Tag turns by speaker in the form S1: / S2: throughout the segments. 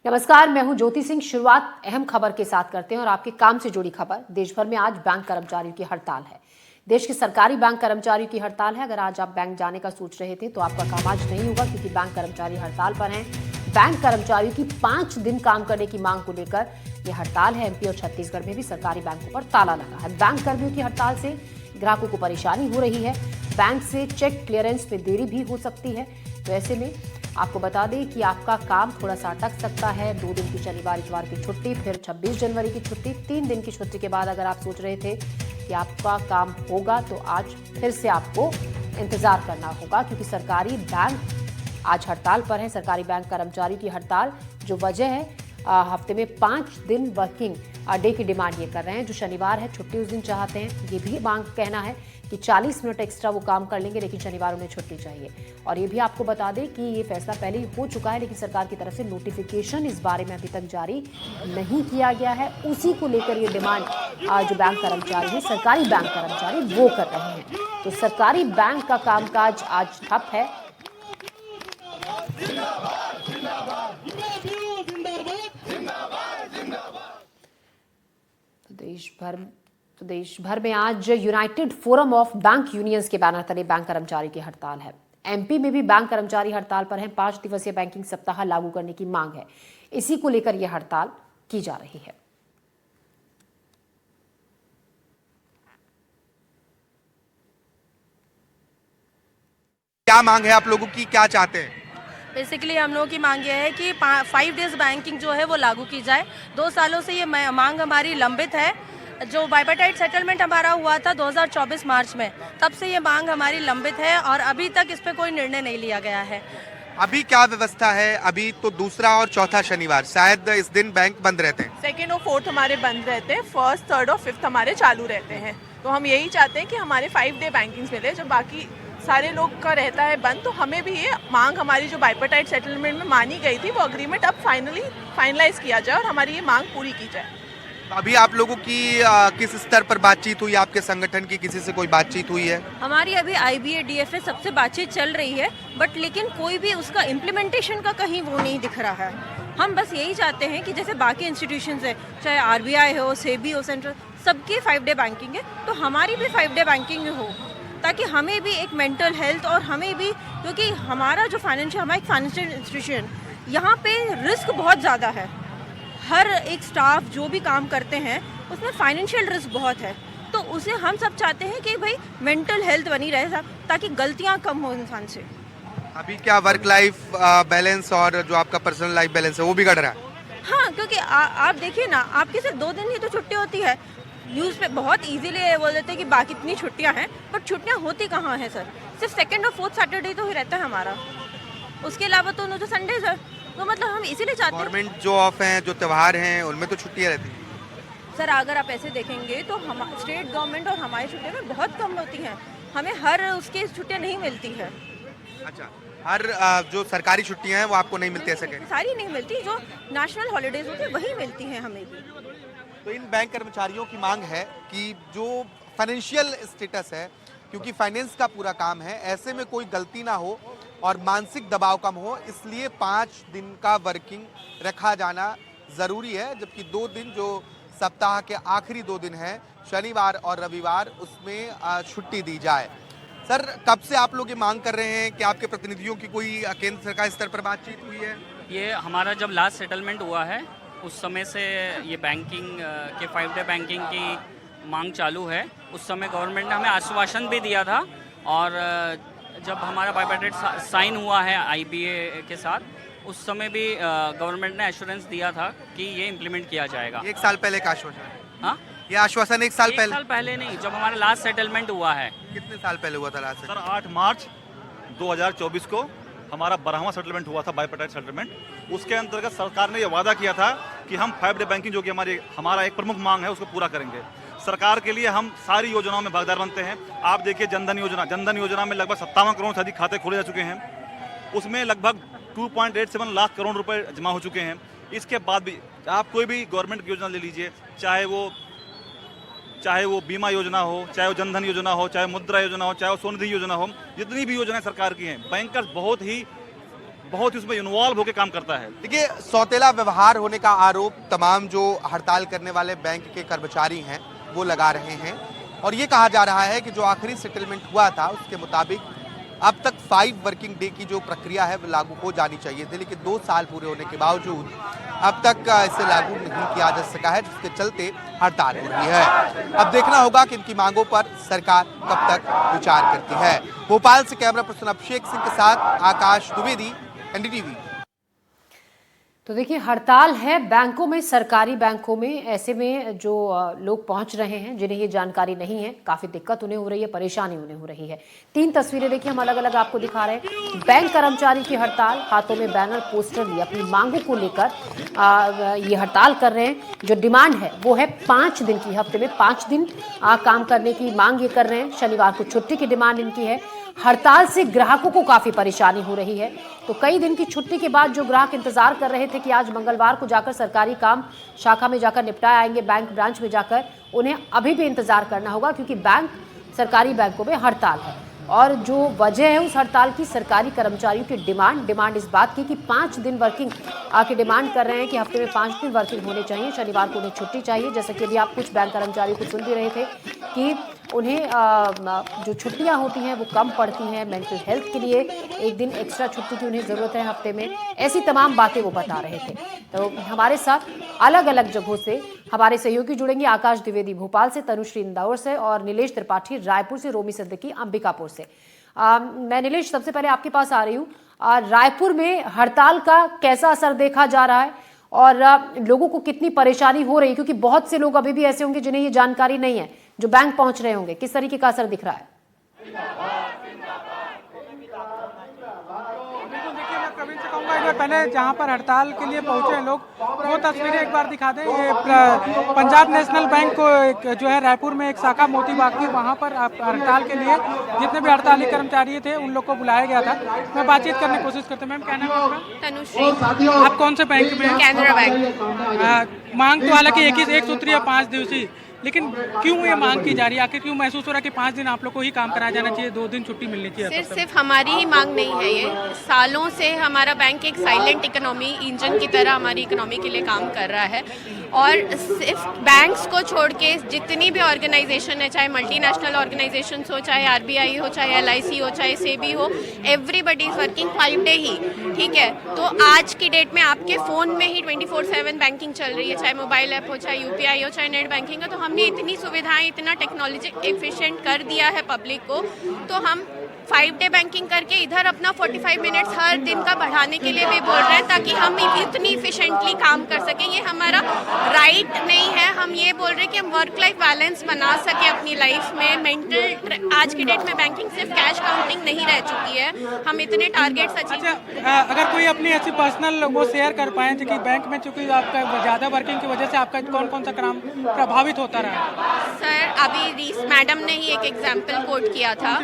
S1: नमस्कार, मैं हूं ज्योति सिंह। शुरुआत अहम खबर के साथ करते हैं और आपके काम से जुड़ी खबर। देश भर में आज बैंक कर्मचारियों की हड़ताल है। देश के सरकारी बैंक कर्मचारियों की हड़ताल है। अगर आज आप बैंक जाने का सोच रहे थे तो आपका काम आज नहीं होगा, क्योंकि बैंक कर्मचारी हड़ताल पर हैं। बैंक कर्मचारियों की 5 दिन काम करने की मांग को लेकर यह हड़ताल है। एमपी और छत्तीसगढ़ में भी सरकारी बैंकों पर ताला लगा है। बैंक कर्मियों की हड़ताल से ग्राहकों को परेशानी हो रही है। बैंक से चेक क्लियरेंस में देरी भी हो सकती है। तो ऐसे में आपको बता दें कि आपका काम थोड़ा सा अटक सकता है। 2 दिन की शनिवार इतवार की छुट्टी, फिर 26 जनवरी की छुट्टी, 3 दिन की छुट्टी के बाद अगर आप सोच रहे थे कि आपका काम होगा तो आज फिर से आपको इंतजार करना होगा, क्योंकि सरकारी बैंक आज हड़ताल पर है। सरकारी बैंक कर्मचारियों की हड़ताल जो वजह है, हफ्ते में 5 दिन वर्किंग डे की डिमांड ये कर रहे हैं। जो शनिवार है छुट्टी उस दिन चाहते हैं। ये भी मांग कहना है कि 40 मिनट एक्स्ट्रा वो काम कर लेंगे, लेकिन शनिवार उन्हें छुट्टी चाहिए। और ये भी आपको बता दें कि ये फैसला पहले ही हो चुका है, लेकिन सरकार की तरफ से नोटिफिकेशन इस बारे में अभी तक जारी नहीं किया गया है। उसी को लेकर ये डिमांड जो बैंक कर्मचारी हैं, सरकारी बैंक कर्मचारी वो कर रहे हैं। तो सरकारी बैंक का कामकाज आज ठप है। देश भर में आज United forum of bank unions के बैनर तले बैंक कर्मचारी की हड़ताल है। एमपी में भी बैंक कर्मचारी हड़ताल पर हैं। 5 दिवसीय बैंकिंग सप्ताह लागू करने की मांग है। इसी को लेकर यह हड़ताल की जा रही है।
S2: क्या मांग है आप लोगों की, क्या चाहते हैं?
S3: बेसिकली हम लोगों की मांग ये है कि 5 डेज बैंकिंग जो है वो लागू की जाए। 2 सालों से ये मांग हमारी लंबित है। जो बाइपार्टाइट सेटलमेंट हमारा हुआ था 2024 मार्च में, तब से ये मांग हमारी लंबित है और अभी तक इस पे कोई निर्णय नहीं लिया गया है।
S2: अभी क्या व्यवस्था है? अभी तो दूसरा और चौथा शनिवार, शायद इस दिन बैंक बंद रहते हैं।
S4: 2nd और 4th हमारे बंद रहते हैं, 1st, 3rd और 5th हमारे चालू रहते हैं। तो हम यही चाहते हैं कि हमारे 5 डे बैंकिंग मिले। जब बाकी सारे लोग का रहता है बंद, तो हमें भी ये मांग हमारी जो बाइपार्टाइट सेटलमेंट में मानी गई थी, वो अग्रीमेंट अब फाइनलाइज किया जाए और हमारी ये मांग पूरी की जाए।
S2: अभी आप लोगों की किस स्तर पर बातचीत हुई? आपके संगठन की किसी से कोई बातचीत हुई है?
S3: हमारी अभी IBA DFA सबसे बातचीत चल रही है, बट लेकिन कोई भी उसका इम्प्लीमेंटेशन का कहीं वो नहीं दिख रहा है। हम बस यही चाहते हैं कि जैसे बाकी इंस्टीट्यूशंस है, चाहे RBI हो, सेबी हो, सेंट्रल, सबकी 5 डे बैंकिंग है, तो हमारी भी 5 डे बैंकिंग हो, ताकि हमें भी एक मेंटल हेल्थ और हमें भी, क्योंकि हमारा जो हमारा एक फाइनेंशियल इंस्टीट्यूशन, यहाँ पे रिस्क बहुत ज़्यादा है। हर एक स्टाफ जो भी काम करते हैं उसमें फाइनेंशियल रिस्क बहुत है, तो उसे हम सब चाहते हैं कि भाई मेंटल हेल्थ बनी रहे, ताकि गलतियाँ कम हो इंसान से।
S2: अभी क्या वर्क लाइफ बैलेंस और जो आपका पर्सनल लाइफ बैलेंस है वो बिगड़ रहा है?
S3: हाँ, क्योंकि आप देखिए ना, आपकी सिर्फ 2 दिन ही तो छुट्टी होती है। न्यूज़ पे बहुत इजीली बोल देते हैं कि बाकी इतनी छुट्टियां हैं, पर छुट्टियां होती कहाँ हैं सर? सिर्फ 2nd और 4th सैटरडे तो ही रहता है हमारा, उसके अलावा तो जो संडे सर, तो मतलब हम इसीलिए चाहते हैं।
S2: गवर्नमेंट जो ऑफ हैं, जो त्यौहार हैं, उनमें तो छुट्टियां रहती हैं
S3: सर। अगर आप ऐसे देखेंगे तो हम स्टेट गवर्नमेंट और हमारी छुट्टियां में बहुत कम होती हैं। हमें हर उसकी छुट्टियां नहीं मिलती है।
S2: अच्छा, हर जो सरकारी छुट्टियां हैं वो आपको नहीं मिलती, ऐसे कहें?
S3: सारी नहीं मिलती, जो नेशनल हॉलीडेज होती है वही मिलती हैं हमें भी।
S2: तो इन बैंक कर्मचारियों की मांग है कि जो फाइनेंशियल स्टेटस है, क्योंकि फाइनेंस का पूरा काम है, ऐसे में कोई गलती ना हो और मानसिक दबाव कम हो, इसलिए 5 दिन का वर्किंग रखा जाना ज़रूरी है। जबकि 2 दिन जो सप्ताह के आखिरी 2 दिन हैं, शनिवार और रविवार, उसमें छुट्टी दी जाए। सर, कब से आप लोग ये मांग कर रहे हैं कि आपके प्रतिनिधियों की कोई केंद्र सरकार स्तर पर बातचीत हुई है?
S5: ये हमारा जब लास्ट सेटलमेंट हुआ है उस समय से ये बैंकिंग के 5 डे बैंकिंग की मांग चालू है। उस समय गवर्नमेंट ने हमें आश्वासन भी दिया था, और जब हमारा बाइपार्टाइट साइन हुआ है IBA के साथ, उस समय भी गवर्नमेंट ने एश्योरेंस दिया था कि ये इम्प्लीमेंट किया जाएगा।
S2: 1 साल पहले का आश्वासन?
S5: हाँ,
S2: ये आश्वासन 1 साल पहले?
S5: 1 साल पहले नहीं, जब हमारा लास्ट सेटलमेंट हुआ है।
S2: कितने साल पहले हुआ था लास्ट?
S6: सर 8 मार्च 2024 को हमारा 12वां सेटलमेंट हुआ था, बाइपार्टाइट सेटलमेंट। उसके अंतर्गत सरकार ने यह वादा किया था कि हम 5 डे बैंकिंग, जो कि हमारा एक प्रमुख मांग है, उसको पूरा करेंगे। सरकार के लिए हम सारी योजनाओं में भागीदार बनते हैं। आप देखिए जनधन योजना में लगभग 57 करोड़ से अधिक खाते खोले जा चुके हैं। उसमें लगभग 2.87 लाख करोड़ रुपए जमा हो चुके हैं। इसके बाद भी आप कोई भी गवर्नमेंट की योजना ले लीजिए, चाहे वो बीमा योजना हो, चाहे वो जनधन योजना हो, चाहे मुद्रा योजना हो, चाहे वो स्वनिधि योजना हो, जितनी भी योजनाएं सरकार की हैं, बैंकर्स बहुत ही बहुत ही उसमें इन्वॉल्व होकर काम करता है।
S2: देखिए, सौतेला व्यवहार होने का आरोप तमाम जो हड़ताल करने वाले बैंक के कर्मचारी हैं वो लगा रहे हैं, और ये कहा जा रहा है कि जो आखिरी सेटलमेंट हुआ था उसके मुताबिक अब तक 5 वर्किंग डे की जो प्रक्रिया है वो लागू हो जानी चाहिए थी, लेकिन 2 साल पूरे होने के बावजूद अब तक इसे लागू नहीं किया जा सका है, जिसके चलते हड़ताल हो रही है। अब देखना होगा कि इनकी मांगों पर सरकार कब तक विचार करती है। भोपाल से कैमरा पर्सन अभिषेक सिंह के साथ आकाश द्विवेदी, एनडीटीवी।
S1: तो देखिए, हड़ताल है बैंकों में, सरकारी बैंकों में। ऐसे में जो लोग पहुंच रहे हैं जिन्हें ये जानकारी नहीं है, काफ़ी दिक्कत उन्हें हो रही है, परेशानी उन्हें हो रही है। 3 तस्वीरें देखिए, हम अलग अलग आपको दिखा रहे हैं। बैंक कर्मचारी की हड़ताल, हाथों में बैनर पोस्टर लिए अपनी मांगों को लेकर ये हड़ताल कर रहे हैं। जो डिमांड है वो है 5 दिन की, हफ्ते में 5 दिन काम करने की मांग ये कर रहे हैं। शनिवार को छुट्टी की डिमांड इनकी है। हड़ताल से ग्राहकों को काफ़ी परेशानी हो रही है। तो कई दिन की छुट्टी के बाद जो ग्राहक इंतजार कर रहे थे कि आज मंगलवार को जाकर सरकारी काम शाखा में जाकर निपटाए आएंगे, बैंक ब्रांच में जाकर, उन्हें अभी भी इंतजार करना होगा, क्योंकि सरकारी बैंकों में हड़ताल है। और जो वजह है उस हड़ताल की, सरकारी कर्मचारियों की डिमांड इस बात की कि 5 दिन वर्किंग की डिमांड कर रहे हैं कि हफ्ते में 5 दिन वर्किंग होने चाहिए। शनिवार को उन्हें छुट्टी चाहिए। जैसा कि अभी आप कुछ बैंक कर्मचारियों को सुन भी रहे थे कि उन्हें जो छुट्टियां होती हैं वो कम पड़ती हैं, मेंटल हेल्थ के लिए 1 दिन एक्स्ट्रा छुट्टी की उन्हें ज़रूरत है हफ्ते में। ऐसी तमाम बातें वो बता रहे थे। तो हमारे साथ अलग अलग जगहों से हमारे सहयोगी जुड़ेंगे। आकाश द्विवेदी भोपाल से, तनुश्री इंदौर से और नीलेश त्रिपाठी रायपुर से, रोमी सिद्दीकी अंबिकापुर से। मैं नीलेश, सबसे पहले आपके पास आ रही हूँ। रायपुर में हड़ताल का कैसा असर देखा जा रहा है और लोगों को कितनी परेशानी हो रही है, क्योंकि बहुत से लोग अभी भी ऐसे होंगे जिन्हें ये जानकारी नहीं है, जो बैंक पहुंच रहे होंगे। किस तरीके का असर दिख रहा है?
S7: देखिए, मैं प्रवीण से कहूँगा एक बार पहले जहाँ पर हड़ताल के लिए पहुँचे हैं लोग, वो तस्वीरें एक बार दिखा दें। ये पंजाब नेशनल बैंक को जो है रायपुर में एक शाखा मोती बाग की, वहाँ पर हड़ताल के लिए जितने भी हड़ताली कर्मचारी थे उन लोग को बुलाया गया था। मैं बातचीत करने की कोशिश करते। मैम, क्या नाम है आपका?
S3: तनुश्री।
S7: आप कौन से बैंक में?
S3: कैनरा बैंक।
S7: मांग तो हालांकि एक सूत्रीय 5 दिवसीय, लेकिन क्यों ये मांग की जा रही है? आखिर क्यों महसूस हो रहा है कि 5 दिन आप लोग को ही काम कराया जाना चाहिए, 2 दिन छुट्टी मिलनी चाहिए?
S3: सिर्फ हमारी ही मांग नहीं है, ये सालों से हमारा बैंक एक साइलेंट इकोनॉमी इंजन की तरह हमारी इकोनॉमी के लिए काम कर रहा है। और सिर्फ बैंक्स को छोड़ के जितनी भी ऑर्गेनाइजेशन है, चाहे मल्टीनेशनल ऑर्गेनाइजेशंस हो, चाहे आरबीआई हो, चाहे एलआईसी हो, चाहे सेबी हो, एवरीबडी इज वर्किंग 5 डे ही। ठीक है, तो आज की डेट में आपके फ़ोन में ही 24/7 बैंकिंग चल रही है, चाहे मोबाइल ऐप हो, चाहे यूपीआई हो, चाहे नेट बैंकिंग हो। तो हमने इतनी सुविधाएं, इतना टेक्नोलॉजी एफिशिएंट कर दिया है पब्लिक को, तो हम 5 डे बैंकिंग करके इधर अपना 45 मिनट्स हर दिन का बढ़ाने के लिए भी बोल रहे हैं, ताकि हम इतनी इफिशिएंटली काम कर सकें। ये हमारा राइट नहीं है। हम ये बोल रहे हैं कि हम वर्क लाइफ बैलेंस बना सकें अपनी लाइफ में। मेंटल, आज की डेट में बैंकिंग सिर्फ कैश काउंटिंग नहीं रह चुकी है। हम इतने टारगेट्स अचीव।
S7: अगर कोई अपनी ऐसी पर्सनल वो शेयर कर पाए कि बैंक में चूंकि आपका ज़्यादा वर्किंग की वजह से आपका कौन कौन सा काम प्रभावित होता रहा?
S3: सर, अभी रीस मैडम ने ही एक एग्जाम्पल कोट किया था,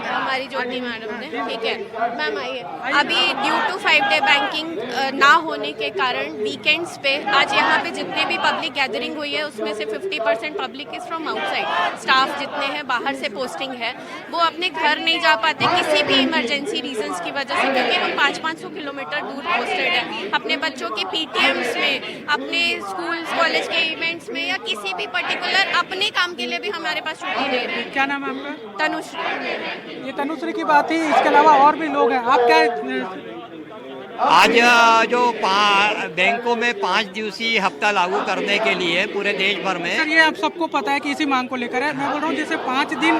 S3: हमारी ज्योति मैडम ने। ठीक है मैम, आइए। अभी ड्यू टू 5 डे बैंकिंग ना होने के कारण वीकेंड्स पे आज यहाँ पे जितने भी पब्लिक गैदरिंग हुई है उसमें से 50% public is from outside. Staff जितने हैं बाहर से पोस्टिंग है, वो अपने घर नहीं जा पाते किसी भी इमरजेंसी रीजंस की वजह से, क्योंकि हम 500-500 किलोमीटर दूर पोस्टेड है। अपने बच्चों के पीटीएम्स में, अपने स्कूल कॉलेज के इवेंट्स में, या किसी भी पर्टिकुलर अपने काम के लिए भी हमारे पास छुट्टी नहीं है।
S7: क्या नाम है आपका?
S3: तनुश्री।
S7: ये तनुश्री की बात ही, इसके अलावा और भी लोग हैं। आप क्या
S8: आज जो बैंकों में 5 दिवसीय हफ्ता लागू करने के लिए पूरे देश भर में,
S7: सर ये आप सबको पता है कि इसी मांग को लेकर है। मैं बोल रहा हूँ जैसे 5 दिन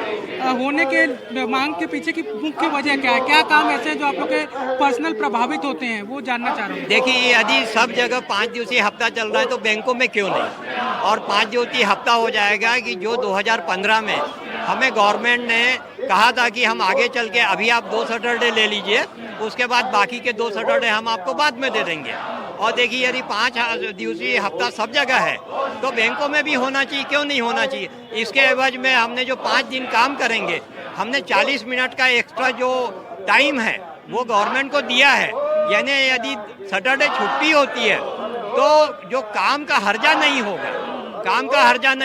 S7: होने के मांग के पीछे की मुख्य वजह क्या है? क्या काम ऐसे हैं जो आप लोग के पर्सनल प्रभावित होते हैं, वो जानना चाह रहा हूँ।
S8: देखिए, यदि सब जगह 5 दिवसीय हफ्ता चल रहा है तो बैंकों में क्यों नहीं? और 5 दिवसीय हफ्ता हो जाएगा कि जो 2015 में हमें गवर्नमेंट ने कहा था कि हम आगे चल के अभी आप 2 सैटरडे ले लीजिए, उसके बाद बाकी के 2 सैटरडे हम आपको बाद में दे देंगे। और देखिए, यदि 5 दिवसीय हफ्ता सब जगह है तो बैंकों में भी होना चाहिए, क्यों नहीं होना चाहिए? इसके एवज में हमने जो 5 दिन काम करेंगे, हमने 40 मिनट का एक्स्ट्रा जो टाइम है वो गवर्नमेंट को दिया है। यानी यदि सैटरडे छुट्टी होती है तो जो काम का हर्जा नहीं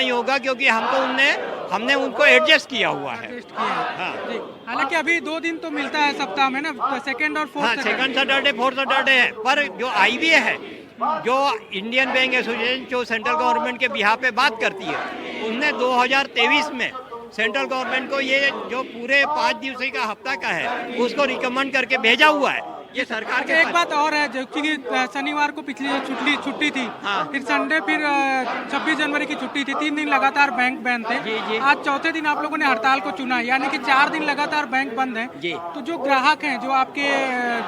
S8: होगा, क्योंकि हमको उनने हमने उनको एडजस्ट किया हुआ है।
S7: टेस्ट किया है।
S8: हाँ
S7: जी, हालांकि अभी 2 दिन तो मिलता है सप्ताह में ना, सेकंड और फोर्थ
S8: हाँ, सेकंड सैटरडे फोर्थ सैटरडे है। पर जो IBA है, जो इंडियन बैंक एसोसिएशन जो सेंट्रल गवर्नमेंट के बिहाफ पे बात करती है, उनने 2023 में सेंट्रल गवर्नमेंट को ये जो पूरे 5 दिवसीय का हफ्ता का है उसको रिकमेंड करके भेजा हुआ है। ये सरकार के
S7: एक बात और है, जो कि शनिवार को पिछली छुट्टी थी,
S8: हाँ।
S7: फिर संडे, फिर 26 जनवरी की छुट्टी थी, 3 दिन लगातार बैंक बंद थे।
S8: जी, जी।
S7: आज चौथे दिन आप लोगों ने हड़ताल को चुना, यानी कि 4 दिन लगातार बैंक बंद है।
S8: जी।
S7: तो जो ग्राहक हैं, जो आपके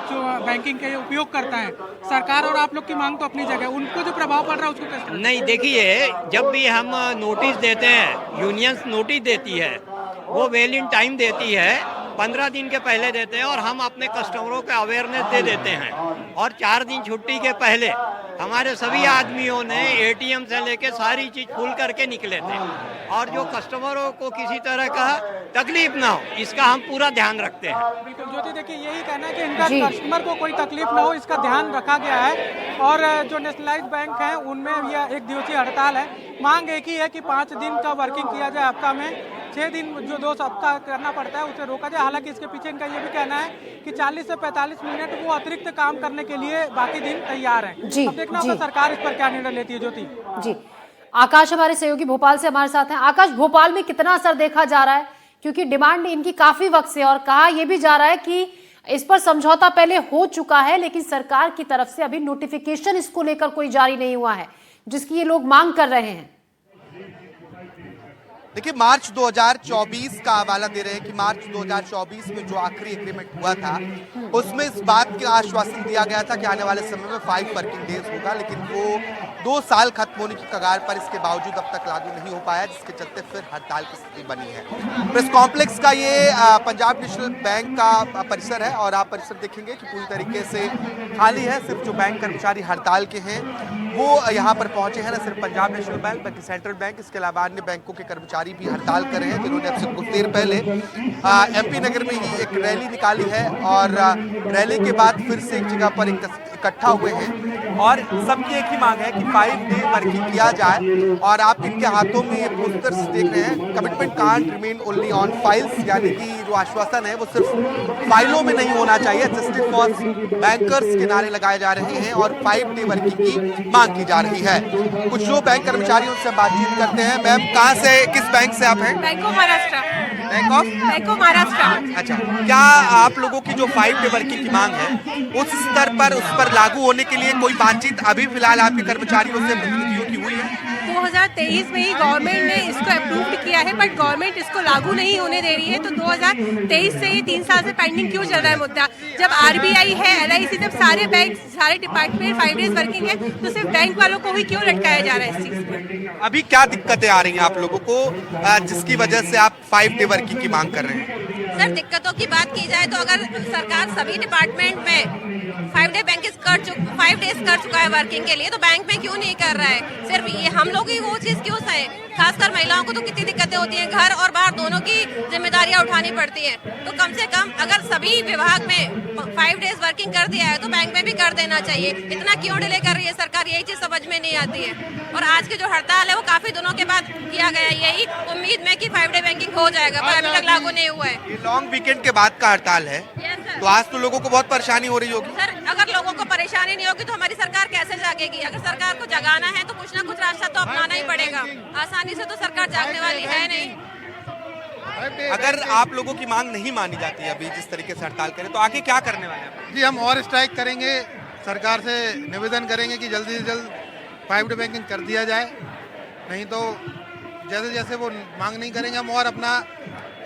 S7: जो बैंकिंग के उपयोग करता है, सरकार और आप लोग की मांग तो अपनी जगह, उनको जो प्रभाव पड़ रहा है उसको कैसे?
S8: नहीं, देखिए, जब भी हम नोटिस देते हैं, यूनियंस नोटिस देती है, वो वेल इन टाइम देती है, 15 दिन के पहले देते हैं और हम अपने कस्टमरों को अवेयरनेस दे देते हैं। और 4 दिन छुट्टी के पहले हमारे सभी आदमियों ने ATM से लेके सारी चीज फुल करके निकले थे, और जो कस्टमरों को किसी तरह का तकलीफ ना हो, इसका हम पूरा ध्यान रखते हैं।
S7: बिल्कुल ज्योति, देखिए यही कहना है कि इनका
S1: जी।
S7: कस्टमर को कोई तकलीफ ना हो, इसका ध्यान रखा गया है। और जो नेशनलाइज्ड बैंक है उनमें यह 1 दिवसीय हड़ताल है। मांग एक ही है कि 5 दिन का वर्किंग किया जाए हफ्ता में, 6 दिन जो 2 सप्ताह करना पड़ता है उसे रोका जाए। हालांकि इसके पीछे इनका ये भी कहना है कि 40 से 45 मिनट वो अतिरिक्त काम करने के लिए बाकी दिन तैयार है।
S1: जी,
S7: अब देखना होगा
S1: जी।
S7: सरकार इस पर क्या निर्णय लेती है। ज्योति
S1: जी, आकाश हमारे सहयोगी भोपाल से हमारे साथ हैं। आकाश, भोपाल में कितना असर देखा जा रहा है, क्योंकि डिमांड इनकी काफी वक्त से, और कहा यह भी जा रहा है कि इस पर समझौता पहले हो चुका है, लेकिन सरकार की तरफ से अभी नोटिफिकेशन इसको लेकर कोई जारी नहीं हुआ है, जिसकी ये लोग मांग कर रहे हैं।
S2: देखिए, मार्च 2024 का हवाला दे रहे हैं कि मार्च 2024 में जो आखिरी एग्रीमेंट हुआ था उसमें इस बात का आश्वासन दिया गया था कि आने वाले समय में 5 वर्किंग डेज होगा, लेकिन वो 2 साल खत्म होने की कगार पर, इसके बावजूद अब तक लागू नहीं हो पाया, जिसके चलते फिर हड़ताल की स्थिति बनी है। प्रेस कॉम्प्लेक्स का ये पंजाब नेशनल बैंक का परिसर है, और आप परिसर देखेंगे कि पूरी तरीके से खाली है। सिर्फ जो बैंक कर्मचारी हड़ताल के हैं वो यहाँ पर पहुंचे हैं। न सिर्फ पंजाब नेशनल बैंक बल्कि सेंट्रल बैंक, इसके अलावा अन्य बैंकों के कर्मचारी भी हड़ताल कर रहे हैं, जिन्होंने अब से कुछ देर पहले MP नगर में ही एक रैली निकाली है, और रैली के बाद फिर से एक जगह पर इकट्ठा हुए हैं, और सबकी एक ही मांग है कि 5 डे वर्किंग किया जाए। और आप इनके हाथों में ये पोस्टर्स देख रहे हैं, commitment can't remain only on files, यानी कि जो आश्वासन है वो सिर्फ फाइलों में नहीं होना चाहिए। जस्टिस फॉर बैंकर्स के नारे लगाए जा रहे हैं और 5 डे वर्किंग की मांग की जा रही है। कुछ जो बैंक कर्मचारियों से बातचीत करते हैं। मैम, कहाँ से, किस बैंक से आप हैं?
S3: Bank of Maharashtra.
S2: Bank of
S3: Maharashtra.
S2: अच्छा, क्या आप लोगों की जो 5 डे वर्किंग की मांग है उस स्तर पर, उस पर लागू होने के लिए कोई बातचीत अभी फिलहाल आपके कर्मचारियों से, प्रतिनिधियों की हुई है?
S3: 2023 में ही गवर्नमेंट ने इसको अप्रूव किया है, बट गवर्नमेंट इसको लागू नहीं होने दे रही है। तो 2023 से ये 3 साल से पेंडिंग क्यों चल रहा है मुद्दा? जब RBI है, LIC, जब सारे बैंक, सारे डिपार्टमेंट 5 डेज वर्किंग है, तो सिर्फ बैंक वालों को ही क्यों लटकाया जा रहा है इस चीज में?
S2: अभी क्या दिक्कतें आ रही हैं आप लोगों को, जिसकी वजह से आप 5 डे वर्किंग की मांग कर रहे हैं?
S9: सर, दिक्कतों की बात की जाए तो अगर सरकार सभी डिपार्टमेंट में 5 डेज कर चुका है वर्किंग के लिए, तो बैंक में क्यों नहीं कर रहा है? सिर्फ ये हम लोग ही वो चीज क्यों सहे? खासकर महिलाओं को तो कितनी दिक्कतें होती हैं, घर और बाहर दोनों की जिम्मेदारियां उठानी पड़ती हैं। तो कम से कम अगर सभी विभाग में 5 डेज वर्किंग कर दिया है तो बैंक में भी कर देना चाहिए। इतना क्यों डिले कर रही है सरकार, यही चीज समझ में नहीं आती है। और आज की जो हड़ताल है वो काफी दिनों के बाद किया गया, यही उम्मीद में कि 5 डे बैंकिंग हो जाएगा, पर अभी तक लागू नहीं हुआ है।
S2: ये लॉन्ग वीकेंड के बाद का हड़ताल है, तो आज तो लोगों को बहुत परेशानी हो रही होगी।
S9: सर, अगर लोगों को परेशानी नहीं होगी तो हमारी सरकार कैसे जागेगी? अगर सरकार को जगाना है तो कुछ ना कुछ रास्ता तो अपनाना ही पड़ेगा। आसानी से तो सरकार जागने वाली है नहीं।
S2: अगर आप लोगों की मांग नहीं मानी जाती है अभी जिस तरीके से हड़ताल करें, तो आगे क्या करने वाले हैं?
S10: जी, हम और स्ट्राइक करेंगे, सरकार से निवेदन करेंगे कि जल्दी से जल्द 5 डे बैंकिंग कर दिया जाए, नहीं तो जैसे जैसे वो मांग नहीं करेंगे हम और अपना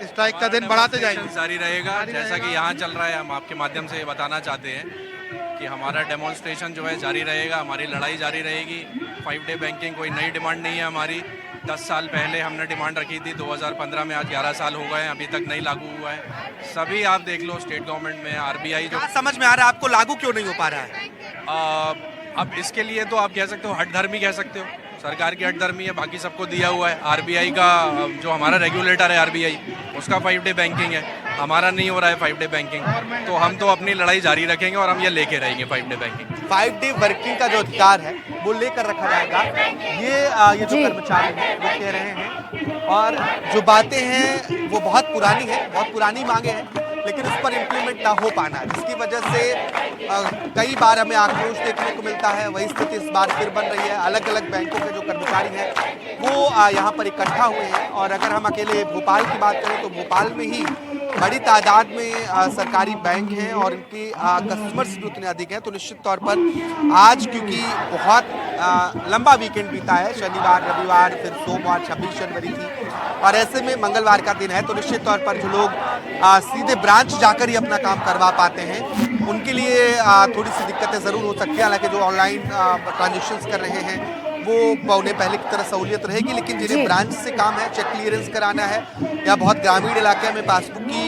S10: स्ट्राइक का दिन बढ़ाते जाएंगे।
S11: जारी रहेगा, जैसा कि यहाँ चल रहा है। हम आपके माध्यम से ये बताना चाहते हैं कि हमारा डेमोन्स्ट्रेशन जो है जारी रहेगा, हमारी लड़ाई जारी रहेगी। 5 डे बैंकिंग कोई नई डिमांड नहीं है हमारी। 10 साल पहले हमने डिमांड रखी थी, 2015 में, आज 11 साल हो गए हैं, अभी तक नहीं लागू हुआ है। सभी आप देख लो, स्टेट गवर्नमेंट में RBI जो
S2: समझ में आ रहा है आपको लागू क्यों नहीं हो पा रहा है?
S11: अब इसके लिए तो आप कह सकते हो हठधर्मी कह सकते हो, सरकार की हठधर्मी है, बाकी सबको दिया हुआ है। RBI का जो हमारा रेगुलेटर है RBI, उसका 5 डे बैंकिंग है, हमारा नहीं हो रहा है 5 डे बैंकिंग। तो हम तो अपनी लड़ाई जारी रखेंगे और हम ये लेके रहेंगे 5 डे बैंकिंग।
S2: 5 डे वर्किंग का जो अधिकार है वो लेकर रखा जाएगा। ये जो कर्मचारी हैं वो कह रहे हैं और जो बातें हैं वो बहुत पुरानी है, बहुत पुरानी मांगे हैं, लेकिन उस पर इम्प्लीमेंट ना हो पाना, जिसकी वजह से कई बार हमें आक्रोश देखने को मिलता है। वही स्थिति इस बार फिर बन रही है। अलग अलग बैंकों के जो कर्मचारी हैं वो यहाँ पर इकट्ठा हुए हैं, और अगर हम अकेले भोपाल की बात करें तो भोपाल में ही बड़ी तादाद में सरकारी बैंक हैं और इनके कस्टमर्स भी उतने अधिक हैं। तो निश्चित तौर पर आज क्योंकि बहुत लंबा वीकेंड बीता है, शनिवार रविवार फिर सोमवार 26 जनवरी थी, और ऐसे में मंगलवार का दिन है, तो निश्चित तौर पर जो लोग सीधे ब्रांच जाकर ही अपना काम करवा पाते हैं उनके लिए थोड़ी सी दिक्कतें ज़रूर हो सकती हैं। हालांकि जो ऑनलाइन ट्रांजेक्शंस कर रहे हैं वो उन्हें पहले की तरह सहूलियत रहेगी, लेकिन जिन्हें ब्रांच से काम है, चेक क्लियरेंस कराना है या बहुत ग्रामीण इलाके में पासबुक की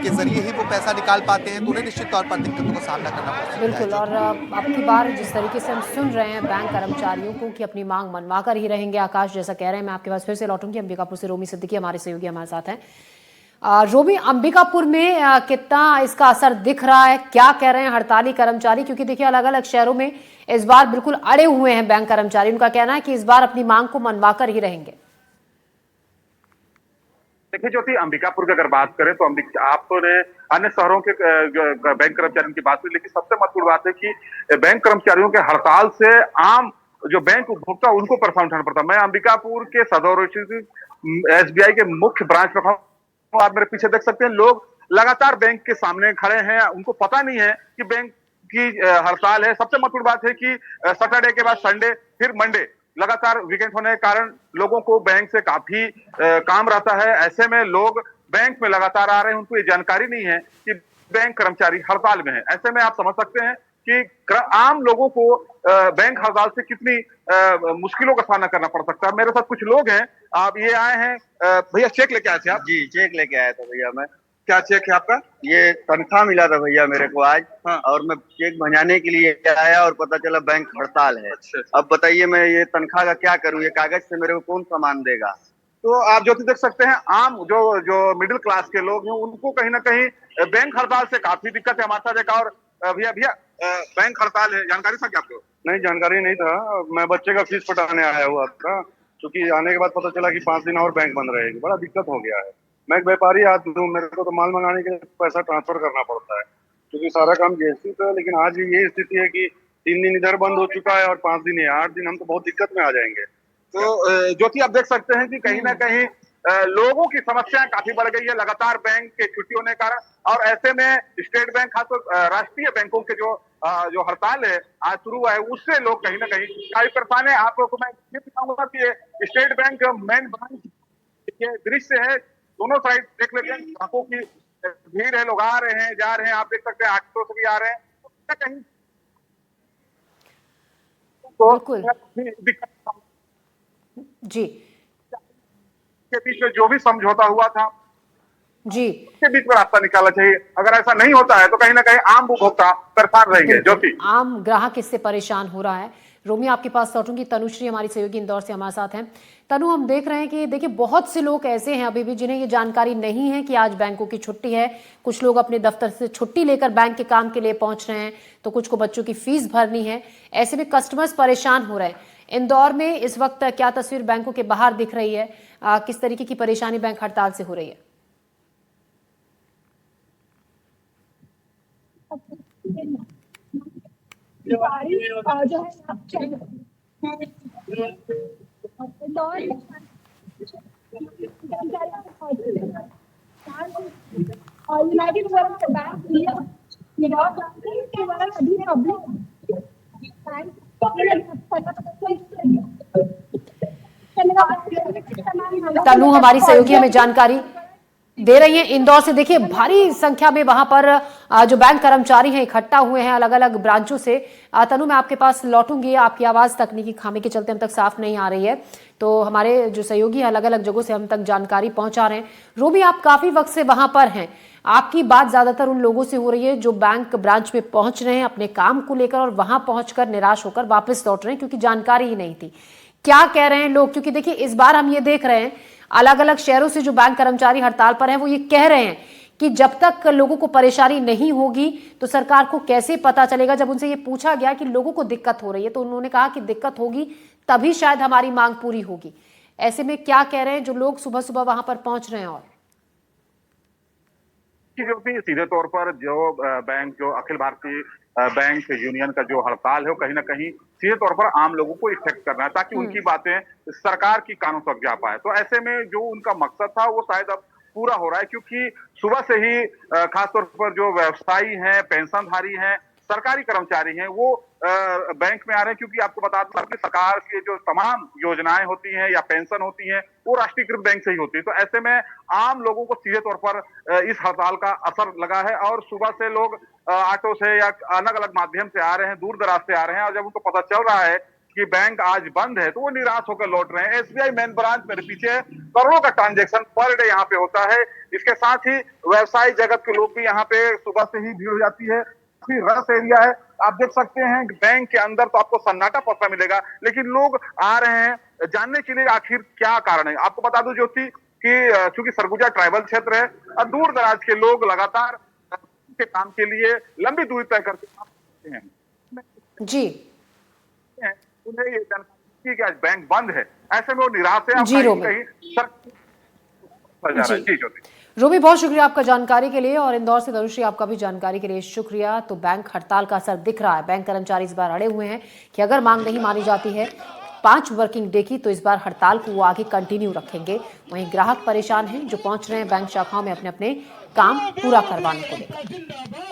S2: के जरिए ही वो पैसा निकाल पाते हैं, तो उन्हें निश्चित तौर पर दिक्कतों का सामना करना पड़ता है।
S1: बिल्कुल, और अब की बार जिस तरीके से हम सुन रहे हैं बैंक कर्मचारियों को कि अपनी मांग मनवा कर ही रहेंगे, आकाश जैसा कह रहे हैं। मैं आपके पास फिर से लौटूंगी। अंबिकापुर से रोमी सिद्दीकी हमारे सहयोगी हमारे साथ हैं। रोमी, अंबिकापुर में कितना इसका असर दिख रहा है, क्या कह रहे हैं हड़ताली कर्मचारी? क्योंकि देखिए अलग अलग शहरों में इस बार बिल्कुल अड़े हुए हैं बैंक कर्मचारी। उनका कहना है कि इस बार अपनी मांग को मनवाकर ही रहेंगे।
S12: देखिए ज्योति, अंबिकापुर की अगर बात करें तो आपने अन्य शहरों के बैंक कर्मचारियों की बात की, लेकिन सबसे महत्वपूर्ण बात है कि बैंक कर्मचारियों के हड़ताल से आम जो बैंक उपभोक्ता उनको परेशान उठाना पड़ता। मैं अंबिकापुर के सदर SBI के मुख्य ब्रांच पर हूं। आप मेरे पीछे देख सकते हैं, लोग लगातार बैंक के सामने खड़े हैं। उनको पता नहीं है कि बैंक की हड़ताल है। सबसे महत्वपूर्ण बात है कि सैटरडे के बाद संडे फिर मंडे, लगातार वीकेंड होने के कारण लोगों को बैंक से काफी काम रहता है। ऐसे में लोग बैंक में लगातार आ रहे हैं, उनको ये जानकारी नहीं है कि बैंक कर्मचारी हड़ताल में है। ऐसे में आप समझ सकते हैं कि आम लोगों को बैंक हड़ताल से कितनी मुश्किलों का सामना करना पड़ सकता है। मेरे साथ कुछ लोग हैं, आप ये आए हैं। भैया चेक लेके आए थे आप?
S13: जी, चेक लेके आया था भैया मैं।
S12: क्या चेक है आपका?
S13: ये तनख्वाह मिला था भैया मेरे को आज।
S12: हाँ।
S13: और मैं चेक भंजाने के लिए आया और पता चला बैंक हड़ताल है।
S12: अच्छा।
S13: अब बताइए मैं ये तनख्वाह का क्या करूँ? ये कागज से मेरे को कौन सामान देगा?
S12: तो आप जो देख सकते हैं, आम जो मिडिल क्लास के लोग हैं उनको कहीं ना कहीं बैंक हड़ताल से काफी दिक्कत है। हमारे साथ एक और भैया बैंक हड़ताल है, जानकारी था क्या आपको?
S14: नहीं, जानकारी नहीं था। मैं बच्चे का फीस पटाने आया हुआ था, क्योंकि आने के बाद पता चला कि 5 दिन और बैंक बंद रहेगी। बड़ा दिक्कत हो गया है। मैं एक व्यापारी आदमी हूँ, मेरे को तो माल मंगाने के लिए पैसा ट्रांसफर करना पड़ता है, क्योंकि सारा काम GST का। लेकिन आज ये स्थिति है कि 3 दिन इधर बंद हो चुका है और 5 दिन है, 8 दिन हम तो बहुत दिक्कत में आ जाएंगे।
S12: तो ज्योति, आप देख सकते हैं कि कहीं ना कहीं लोगों की समस्याएं काफी बढ़ गई है लगातार बैंक के छुट्टी होने के कारण। और ऐसे में स्टेट बैंक, खासकर राष्ट्रीय बैंकों के जो हड़ताल है आज शुरू हुआ है, उससे लोग कहीं ना कहीं काफी परेशान है। आप लोगों को मैं ये बताऊंगा कि ये स्टेट बैंक मेन ब्रांच ये दृश्य है, दोनों साइड देख लेते हैं, ग्राहकों की भीड़ है, लोग आ रहे हैं जा रहे हैं। आप देख सकते हैं ऑटो से भी आ रहे हैं। कहीं
S1: बिल्कुल जी
S12: के बीच में जो भी समझौता हुआ था
S1: जी,
S12: के बीच में रास्ता निकालना चाहिए। अगर ऐसा नहीं होता है तो कहीं ना कहीं आम उपभोक्ता परेशान रहेंगे। ज्योति,
S1: आम ग्राहक इससे परेशान हो रहा है। रोमी, आपके पास लौटूंगी। तनुश्री हमारी सहयोगी इंदौर से हमारे साथ हैं। तनु, हम देख रहे हैं कि देखिए बहुत से लोग ऐसे हैं अभी भी जिन्हें ये जानकारी नहीं है कि आज बैंकों की छुट्टी है। कुछ लोग अपने दफ्तर से छुट्टी लेकर बैंक के काम के लिए पहुंच रहे हैं, तो कुछ को बच्चों की फीस भरनी है। ऐसे में कस्टमर्स परेशान हो रहे हैं। इंदौर में इस वक्त क्या तस्वीर बैंकों के बाहर दिख रही है? किस तरीके की परेशानी बैंक हड़ताल से हो रही है? तनु हमारी सहयोगी हमें जानकारी दे रही हैं इंदौर से। देखिए भारी संख्या में वहां पर जो बैंक कर्मचारी हैं इकट्ठा हुए हैं अलग अलग ब्रांचों से। तनु, मैं आपके पास लौटूंगी। आपकी आवाज तकनीकी खामी के चलते हम तक साफ नहीं आ रही है, तो हमारे जो सहयोगी अलग अलग जगहों से हम तक जानकारी पहुंचा रहे हैं। रोमी, आप काफी वक्त से वहां पर हैं, आपकी बात ज्यादातर उन लोगों से हो रही है जो बैंक ब्रांच में पहुंच रहे हैं अपने काम को लेकर और वहां पहुंचकर निराश होकर वापस लौट रहे हैं क्योंकि जानकारी ही नहीं थी। क्या कह रहे हैं लोग? क्योंकि देखिए इस बार हम ये देख रहे हैं अलग अलग शहरों से जो बैंक कर्मचारी हड़ताल पर हैं वो ये कह रहे हैं कि जब तक लोगों को परेशानी नहीं होगी तो सरकार को कैसे पता चलेगा। जब उनसे ये पूछा गया कि लोगों को दिक्कत हो रही है तो उन्होंने कहा कि दिक्कत होगी तभी शायद हमारी मांग पूरी होगी। ऐसे में क्या कह रहे हैं जो लोग सुबह सुबह वहां पर पहुंच रहे हैं? और
S12: जो भी सीधे तौर पर जो बैंक, जो अखिल भारतीय बैंक यूनियन का जो हड़ताल है, वो कहीं ना कहीं सीधे तौर पर आम लोगों को इफेक्ट करना है, ताकि उनकी बातें सरकार की कानों तक जा पाए। तो ऐसे में जो उनका मकसद था वो शायद अब पूरा हो रहा है, क्योंकि सुबह से ही खासतौर पर जो व्यवसायी हैं, पेंशनधारी हैं, सरकारी कर्मचारी हैं, वो बैंक में आ रहे हैं, क्योंकि आपको बता दूं कि सरकार की जो तमाम योजनाएं होती हैं या पेंशन होती हैं वो राष्ट्रीयकृत बैंक से ही होती है। तो ऐसे में आम लोगों को सीधे तौर पर इस हड़ताल का असर लगा है और सुबह से लोग ऑटो से या अलग अलग माध्यम से आ रहे हैं, दूर दराज से आ रहे हैं, और जब उनको पता चल रहा है कि बैंक आज बंद है तो वो निराश होकर लौट रहे हैं। एसबीआई मेन ब्रांच मेरे पीछे करोड़ों का ट्रांजैक्शन पर डे यहाँ पे होता है। इसके साथ ही व्यवसाय जगत के लोग भी यहाँ पे सुबह से ही भीड़ हो जाती है, रश एरिया है। आप देख सकते हैं बैंक के अंदर तो आपको सन्नाटा पड़ता मिलेगा, लेकिन लोग आ रहे हैं जानने के लिए आखिर क्या कारण है। आपको बता दूं ज्योति कि चूंकि सरगुजा ट्राइबल क्षेत्र है और दूर दराज के लोग लगातार के काम के लिए लंबी दूरी तय करते हैं
S1: जी,
S12: उन्हें ये जानकारी कि आज बैंक बंद है, ऐसे में वो निराश है।
S1: जी रोमी, रोमी बहुत शुक्रिया आपका जानकारी के लिए, और इंदौर से धनुषी आपका भी जानकारी के लिए शुक्रिया। तो बैंक हड़ताल का असर दिख रहा है। बैंक कर्मचारी इस बार अड़े हुए हैं कि अगर मांग नहीं मानी जाती है 5 वर्किंग डे की, तो इस बार हड़ताल को वो आगे कंटिन्यू रखेंगे। वहीं ग्राहक परेशान हैं जो पहुंच रहे हैं बैंक शाखाओं में अपने अपने काम पूरा करवाने को लेकर।